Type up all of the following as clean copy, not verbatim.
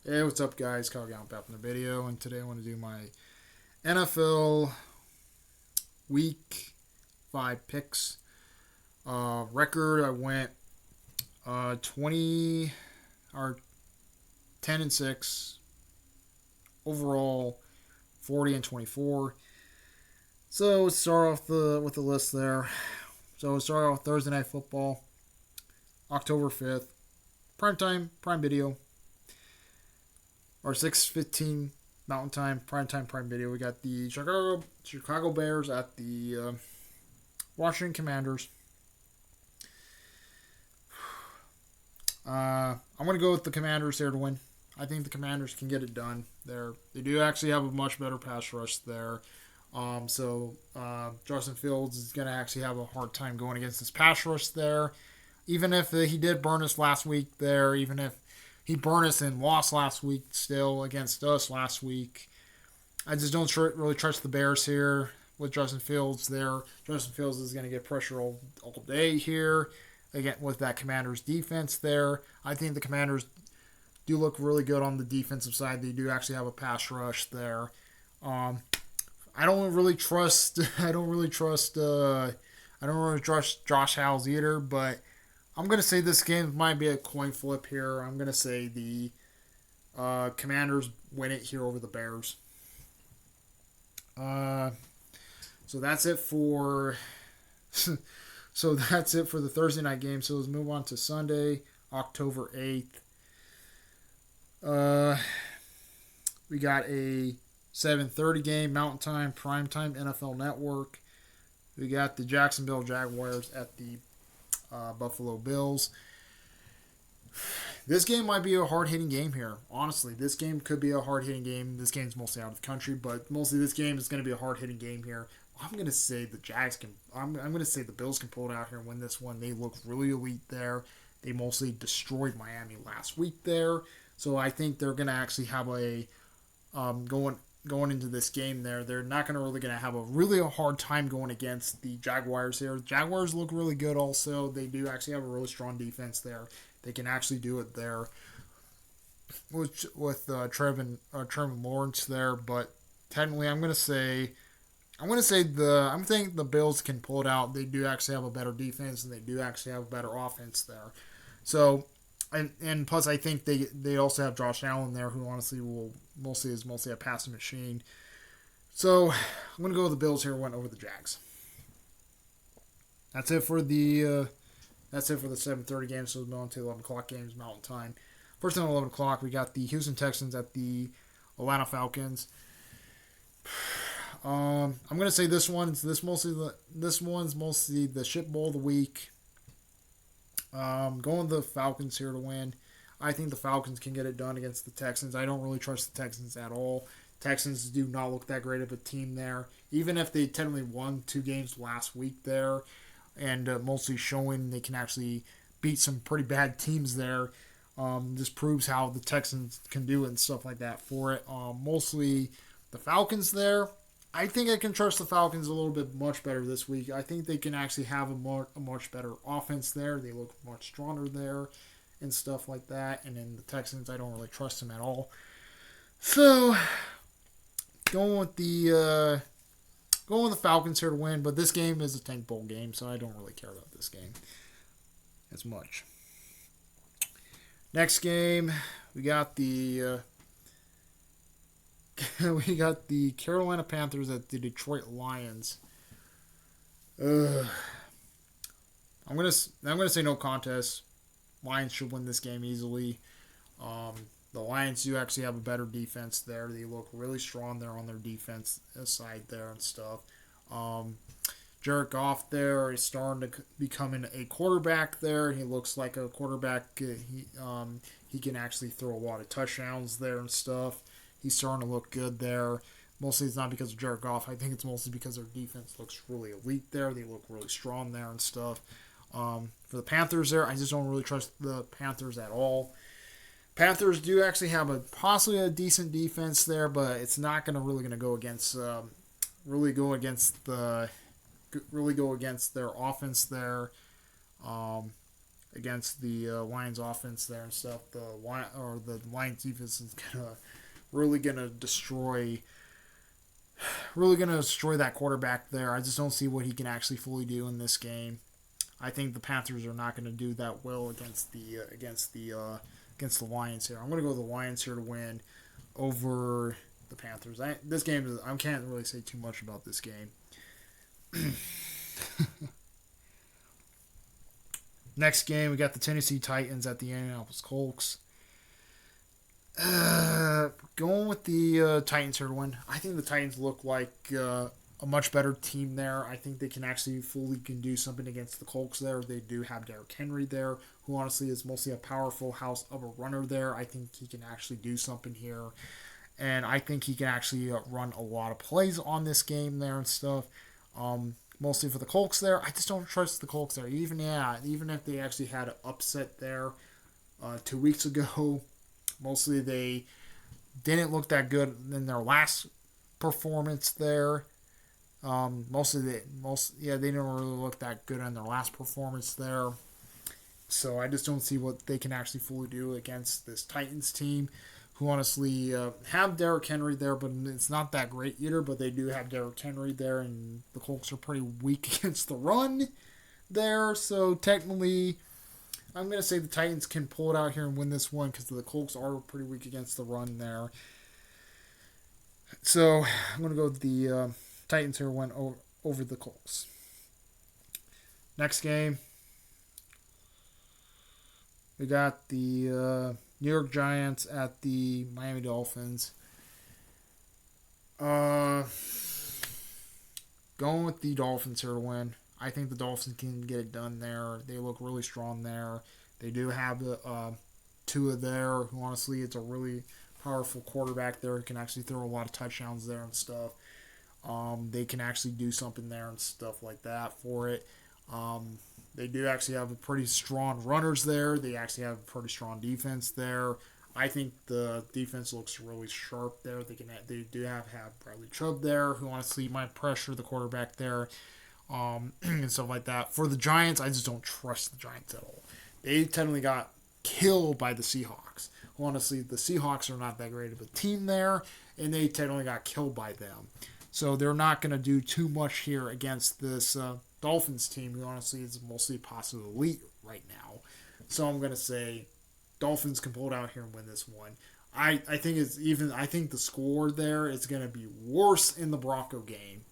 Hey, what's up, guys? Kyle Gallup back in the video, and today I want to do my NFL Week 5 picks. Record, I went 20 or 10 and 6. Overall, 40 and 24. So let's start off with the list there. So we'll start off Thursday Night Football, October 5th. Prime video. Or 6:15 Mountain Time, Prime Video. We got the Chicago Bears at the Washington Commanders. I'm going to go with the Commanders here to win. I think the Commanders can get it done there. They do actually have a much better pass rush there. So Justin Fields is going to actually have a hard time going against this pass rush there. Even if he did burn us last week there, even if he burned us and lost last week still against us last week, I just don't really trust the Bears here with Justin Fields there. Justin Fields is going to get pressure all day here again with that Commanders defense there. I think the Commanders do look really good on the defensive side. They do actually have a pass rush there. I don't really trust Josh Allen either, but I'm going to say this game might be a coin flip here. I'm going to say the Commanders win it here over the Bears. So that's it for the Thursday night game. So let's move on to Sunday, October 8th. We got a 7:30 game, Mountain Time, Primetime, NFL Network. We got the Jacksonville Jaguars at the Buffalo Bills. This game might be a hard-hitting game here. Honestly, this game could be a hard-hitting game. This game's mostly out of the country, but mostly this game is going to be a hard-hitting game here. I'm going to say the Jags can. I'm going to say the Bills can pull it out here and win this one. They look really elite there. They mostly destroyed Miami last week there, so I think they're going to actually have a going into this game there. They're not going to have a hard time going against the Jaguars here. The Jaguars look really good also. They do actually have a really strong defense there. They can actually do it there with Trevin Lawrence there, but technically I'm think the Bills can pull it out. They do actually have a better defense and they do actually have a better offense there. So and plus I think they also have Josh Allen there, who honestly is mostly a passing machine. So I'm gonna go with the Bills here, went over the Jags. That's it for the 7:30 game. So we're on to 11 o'clock games Mountain Time. First thing at 11 o'clock, we got the Houston Texans at the Atlanta Falcons. I'm gonna say this one's mostly the shit bowl of the week. Going the Falcons here to win. I think the Falcons can get it done against the Texans. I don't really trust the Texans at all. Texans do not look that great of a team there. Even if they technically won 2 games last week there, and mostly showing they can actually beat some pretty bad teams there. This proves how the Texans can do it and stuff like that for it. Mostly the Falcons there. I think I can trust the Falcons a little bit much better this week. I think they can actually have a much better offense there. They look much stronger there and stuff like that. And then the Texans, I don't really trust them at all. So going with the Falcons here to win, but this game is a tank bowl game, so I don't really care about this game as much. Next game, we got the Carolina Panthers at the Detroit Lions. I'm gonna say no contest. Lions should win this game easily. The Lions do actually have a better defense there. They look really strong there on their defense side there and stuff. Jared Goff there is starting to becoming a quarterback there. He looks like a quarterback. He can actually throw a lot of touchdowns there and stuff. He's starting to look good there. Mostly it's not because of Jared Goff. I think it's mostly because their defense looks really elite there. They look really strong there and stuff. For the Panthers there, I just don't really trust the Panthers at all. Panthers do actually have possibly a decent defense there, but it's not really go against their offense there. against the Lions offense there and stuff. The Lions defense is really gonna destroy that quarterback there. I just don't see what he can actually fully do in this game. I think the Panthers are not going to do that well against the Lions here. I'm going to go with the Lions here to win over the Panthers. I can't really say too much about this game. Next game, we got the Tennessee Titans at the Indianapolis Colts. Going with the Titans here to win. I think the Titans look like a much better team there. I think they can actually fully do something against the Colts there. They do have Derrick Henry there, who honestly is mostly a powerful house of a runner there. I think he can actually do something here. And I think he can actually run a lot of plays on this game there and stuff. Mostly for the Colts there. I just don't trust the Colts there. Even if they actually had an upset there 2 weeks ago, mostly they didn't look that good in their last performance there. They didn't really look that good in their last performance there. So I just don't see what they can actually fully do against this Titans team, who honestly have Derrick Henry there, but it's not that great either. But they do have Derrick Henry there, and the Colts are pretty weak against the run there. So technically, I'm going to say the Titans can pull it out here and win this one because the Colts are pretty weak against the run there. So I'm going to go with the Titans here win over the Colts. Next game, we got the New York Giants at the Miami Dolphins. Going with the Dolphins here to win. I think the Dolphins can get it done there. They look really strong there. They do have Tua there, who honestly is a really powerful quarterback there. He can actually throw a lot of touchdowns there and stuff. They can actually do something there and stuff like that for it. They do actually have a pretty strong runners there. They actually have a pretty strong defense there. I think the defense looks really sharp there. They do have Bradley Chubb there, who honestly might pressure the quarterback there, and stuff like that. For the Giants, I just don't trust the Giants at all. They technically got killed by the Seahawks. Honestly, the Seahawks are not that great of a team there, and they technically got killed by them. So they're not going to do too much here against this Dolphins team, who honestly is mostly possibly elite right now. So I'm going to say Dolphins can pull it out here and win this one. I think the score there is going to be worse in the Bronco game.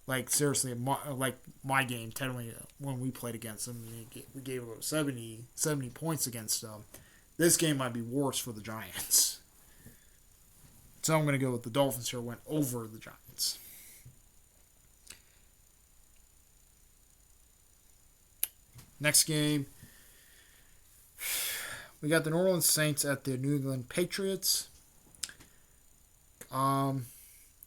Like, seriously, my game, technically, when we played against them, we gave about 70 points against them. This game might be worse for the Giants. So I'm going to go with the Dolphins here, win over the Giants. Next game, we got the New Orleans Saints at the New England Patriots. Going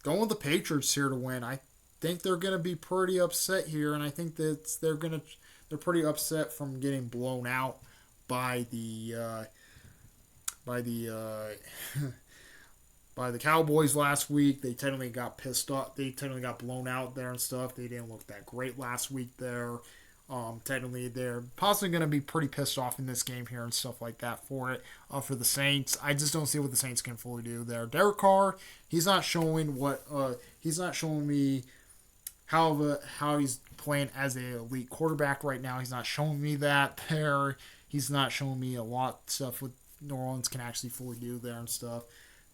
with the Patriots here to win. I think they're going to be pretty upset here, and I think that they're pretty upset from getting blown out by the Cowboys last week. They technically got pissed off. They technically got blown out there and stuff. They didn't look that great last week there. Technically, they're possibly going to be pretty pissed off in this game here and stuff like that for it. For the Saints, I just don't see what the Saints can fully do there. Derek Carr, he's not showing me how he's playing as an elite quarterback right now. He's not showing me that there. He's not showing me a lot of stuff what New Orleans can actually fully do there and stuff.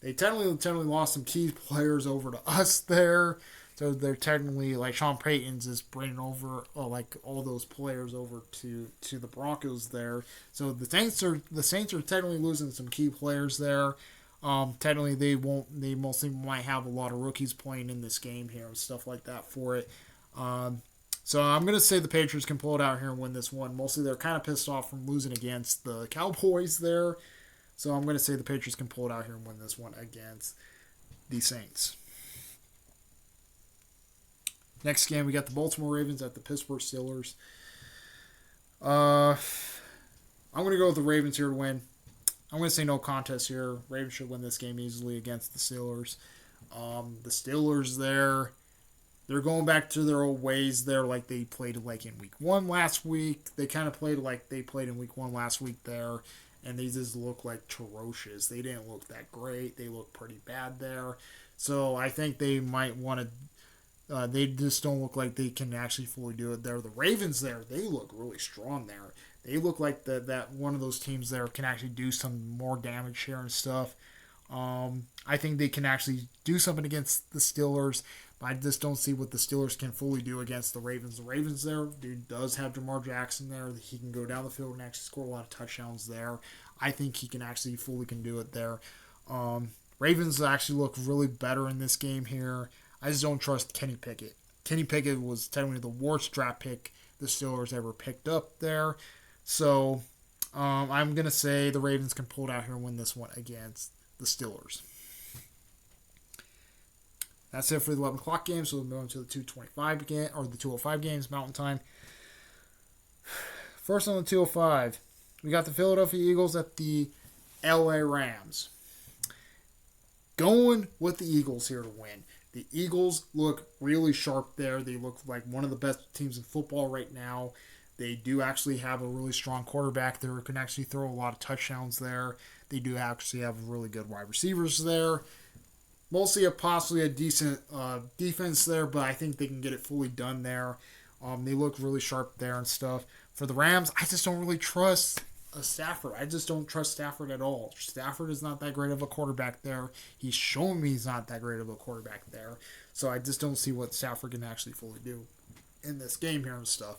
They technically lost some key players over to us there. So they're technically, like, Sean Payton's is bringing over all those players over to the Broncos there. So the Saints are technically losing some key players there. Technically they mostly might have a lot of rookies playing in this game here and stuff like that for it. So I'm gonna say the Patriots can pull it out here and win this one. Mostly they're kind of pissed off from losing against the Cowboys there. So I'm gonna say the Patriots can pull it out here and win this one against the Saints. Next game, we got the Baltimore Ravens at the Pittsburgh Steelers. I'm going to go with the Ravens here to win. I'm going to say no contest here. Ravens should win this game easily against the Steelers. The Steelers there, they're going back to their old ways there, like they played like in week 1 last week. They kind of played like they played in week 1 last week there, and they just look like atrocious. They didn't look that great. They look pretty bad there. So I think they might want to. They just don't look like they can actually fully do it there. The Ravens there, they look really strong there. They look like that one of those teams there can actually do some more damage here and stuff. I think they can actually do something against the Steelers, but I just don't see what the Steelers can fully do against the Ravens. The Ravens there, dude does have Jamar Jackson there. He can go down the field and actually score a lot of touchdowns there. I think he can actually fully can do it there. Ravens actually look really better in this game here. I just don't trust Kenny Pickett. Kenny Pickett was technically the worst draft pick the Steelers ever picked up there. So I'm going to say the Ravens can pull it out here and win this one against the Steelers. That's it for the 11 o'clock game. So we'll move on to the 2:25 game, or the 2:05 games, Mountain Time. First on the 2:05, we got the Philadelphia Eagles at the LA Rams. Going with the Eagles here to win. The Eagles look really sharp there. They look like one of the best teams in football right now. They do actually have a really strong quarterback there who can actually throw a lot of touchdowns there. They do actually have really good wide receivers there. Mostly possibly a decent defense there, but I think they can get it fully done there. They look really sharp there and stuff. For the Rams, I just don't really trust Stafford. I just don't trust Stafford at all. Stafford is not that great of a quarterback there. He's shown me he's not that great of a quarterback there. So I just don't see what Stafford can actually fully do in this game here and stuff.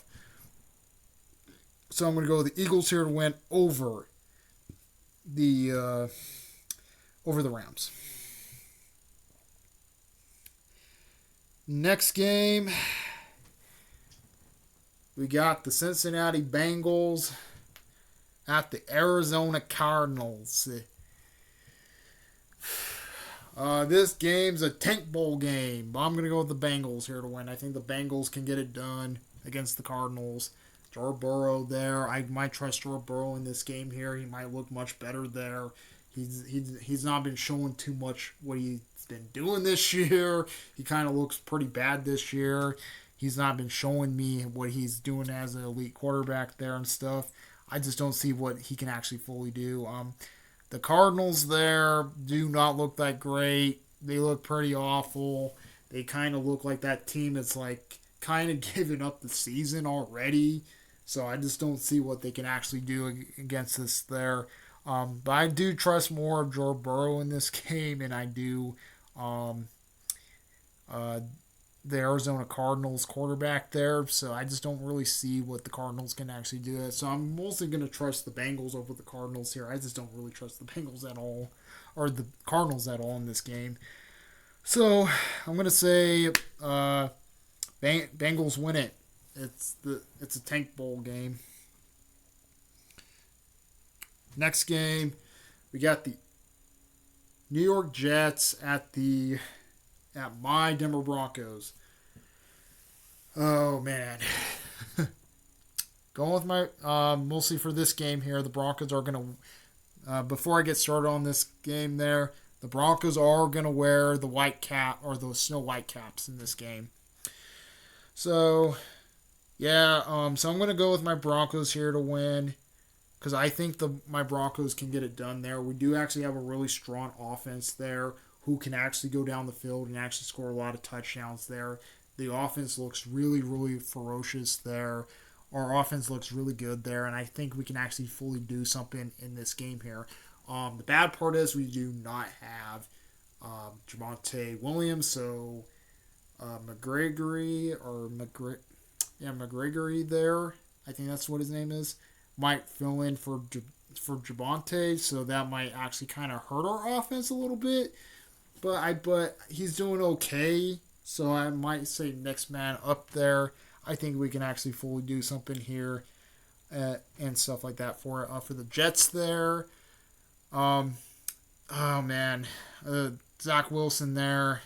So I'm going to go with the Eagles here to win over the Rams. Next game, we got the Cincinnati Bengals at the Arizona Cardinals. This game's a tank bowl game, but I'm going to go with the Bengals here to win. I think the Bengals can get it done against the Cardinals. Joe Burrow there. I might trust Joe Burrow in this game here. He might look much better there. He's not been showing too much what he's been doing this year. He kind of looks pretty bad this year. He's not been showing me what he's doing as an elite quarterback there and stuff. I just don't see what he can actually fully do. The Cardinals there do not look that great. They look pretty awful. They kind of look like that team that's like kind of giving up the season already. So I just don't see what they can actually do against this there. But I do trust more of Joe Burrow in this game, and I do the Arizona Cardinals quarterback there. So I just don't really see what the Cardinals can actually do. So I'm mostly going to trust the Bengals over the Cardinals here. I just don't really trust the Bengals at all, or the Cardinals at all in this game. So I'm going to say Bengals win it. It's a tank bowl game. Next game, we got the New York Jets at my Denver Broncos. Oh man, going with my mostly for this game here. The Broncos are gonna. Before I get started on this game, the Broncos are gonna wear the white cap or those snow white caps in this game. So, yeah. So I'm gonna go with my Broncos here to win, because I think my Broncos can get it done there. We do actually have a really strong offense there who can actually go down the field and actually score a lot of touchdowns there. The offense looks really, really ferocious there. Our offense looks really good there, and I think we can actually fully do something in this game here. The bad part is we do not have Javonte Williams, so McGregory there, I think that's what his name is, might fill in for Javonte, so that might actually kind of hurt our offense a little bit. But he's doing okay, so I might say next man up there. I think we can actually fully do something here and stuff like that for the Jets there. Oh man, Zach Wilson there.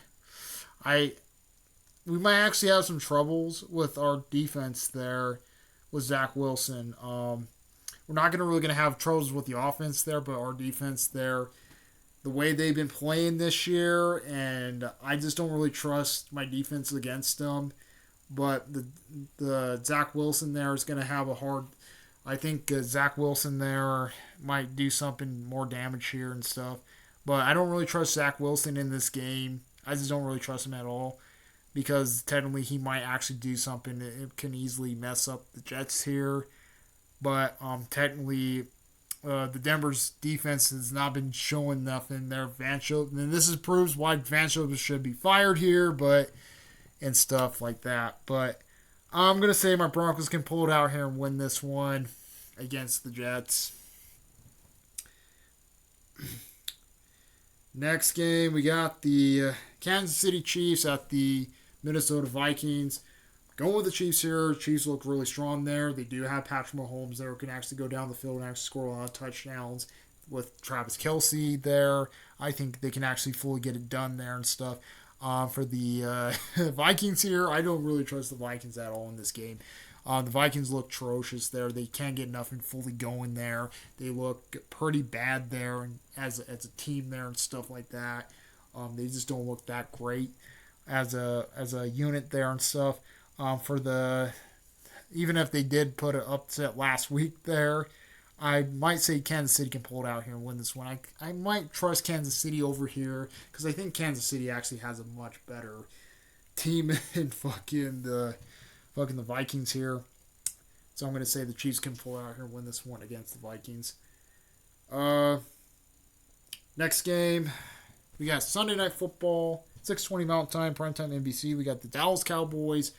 We might actually have some troubles with our defense there with Zach Wilson. We're not really going to have troubles with the offense there, but our defense there the way they've been playing this year, and I just don't really trust my defense against them. But the Zach Wilson there is going to have a hard. I think Zach Wilson there might do something more damage here and stuff. But I don't really trust Zach Wilson in this game. I just don't really trust him at all because technically he might actually do something. It can easily mess up the Jets here. But technically, the Denver's defense has not been showing nothing there. And this proves why Van Schilp should be fired here, and stuff like that. But I'm going to say my Broncos can pull it out here and win this one against the Jets. Next game, we got the Kansas City Chiefs at the Minnesota Vikings. Going with the Chiefs here. Chiefs look really strong there. They do have Patrick Mahomes there who can actually go down the field and actually score a lot of touchdowns with Travis Kelce there. I think they can actually fully get it done there and stuff. For the Vikings here, I don't really trust the Vikings at all in this game. The Vikings look atrocious there. They can't get nothing fully going there. They look pretty bad there and as a team there and stuff like that. They just don't look that great as a unit there and stuff. Even if they did put an upset last week there, I might say Kansas City can pull it out here and win this one. I might trust Kansas City over here because I think Kansas City actually has a much better team than fucking the Vikings here. So I'm going to say the Chiefs can pull it out here and win this one against the Vikings. Next game, we got Sunday Night Football, 6:20 Mountain Time, primetime NBC. We got the Dallas Cowboys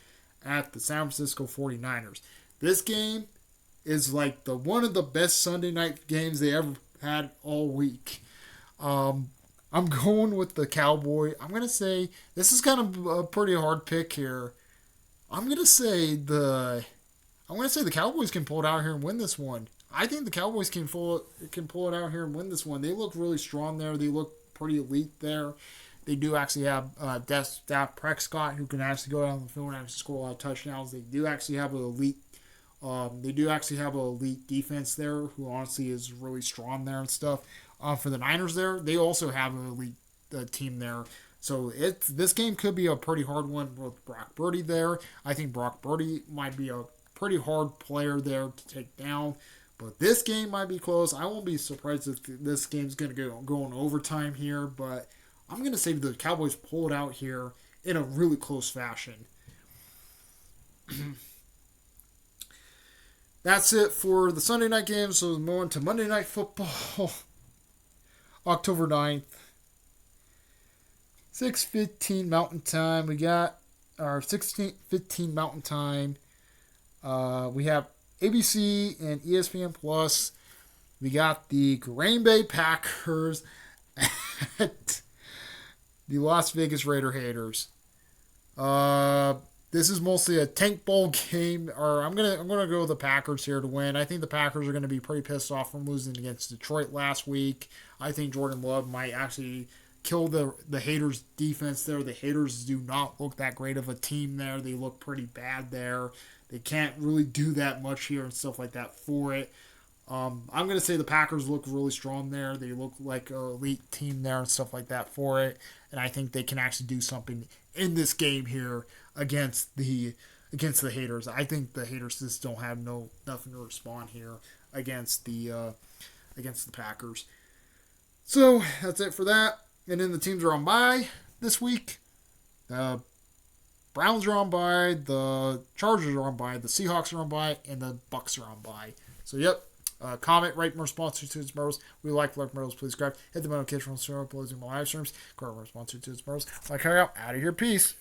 at the San Francisco 49ers. This game is like one of the best Sunday night games they ever had all week. I'm going with the Cowboy. I'm going to say this is kind of a pretty hard pick here. I'm going to say the Cowboys can pull it out here and win this one. I think the Cowboys can pull it out here and win this one. They look really strong there. They look pretty elite there. They do actually have Dak Prescott who can actually go down the field and actually score a lot of touchdowns. They do actually have an elite defense there who honestly is really strong there and stuff. For the Niners there, they also have an elite team there. So this game could be a pretty hard one with Brock Purdy there. I think Brock Purdy might be a pretty hard player there to take down. But this game might be close. I won't be surprised if this game's going to go in overtime here. But I'm going to say the Cowboys pull it out here in a really close fashion. That's it for the Sunday night games. So we're on to Monday Night Football. October 9th. 6:15 Mountain Time. We got our 6:15 Mountain Time. We have ABC and ESPN Plus. We got the Green Bay Packers at the Las Vegas Raider haters. This is mostly a tank bowl game, or I'm gonna go with the Packers here to win. I think the Packers are gonna be pretty pissed off from losing against Detroit last week. I think Jordan Love might actually kill the haters' defense there. The haters do not look that great of a team there. They look pretty bad there. They can't really do that much here and stuff like that for it. I'm going to say the Packers look really strong there. They look like an elite team there and stuff like that for it. And I think they can actually do something in this game here against the haters. I think the haters just don't have nothing to respond here against the Packers. So that's it for that. And then the teams are on bye this week. The Browns are on bye, the Chargers are on bye, the Seahawks are on bye, and the Bucks are on bye. So, yep. Comment, rate, more sponsors to its Merles. We like Merles. Please subscribe. Hit the notification on the show. Uploading my live streams. Comment, more sponsors to its Merles. Like, out of here. Peace.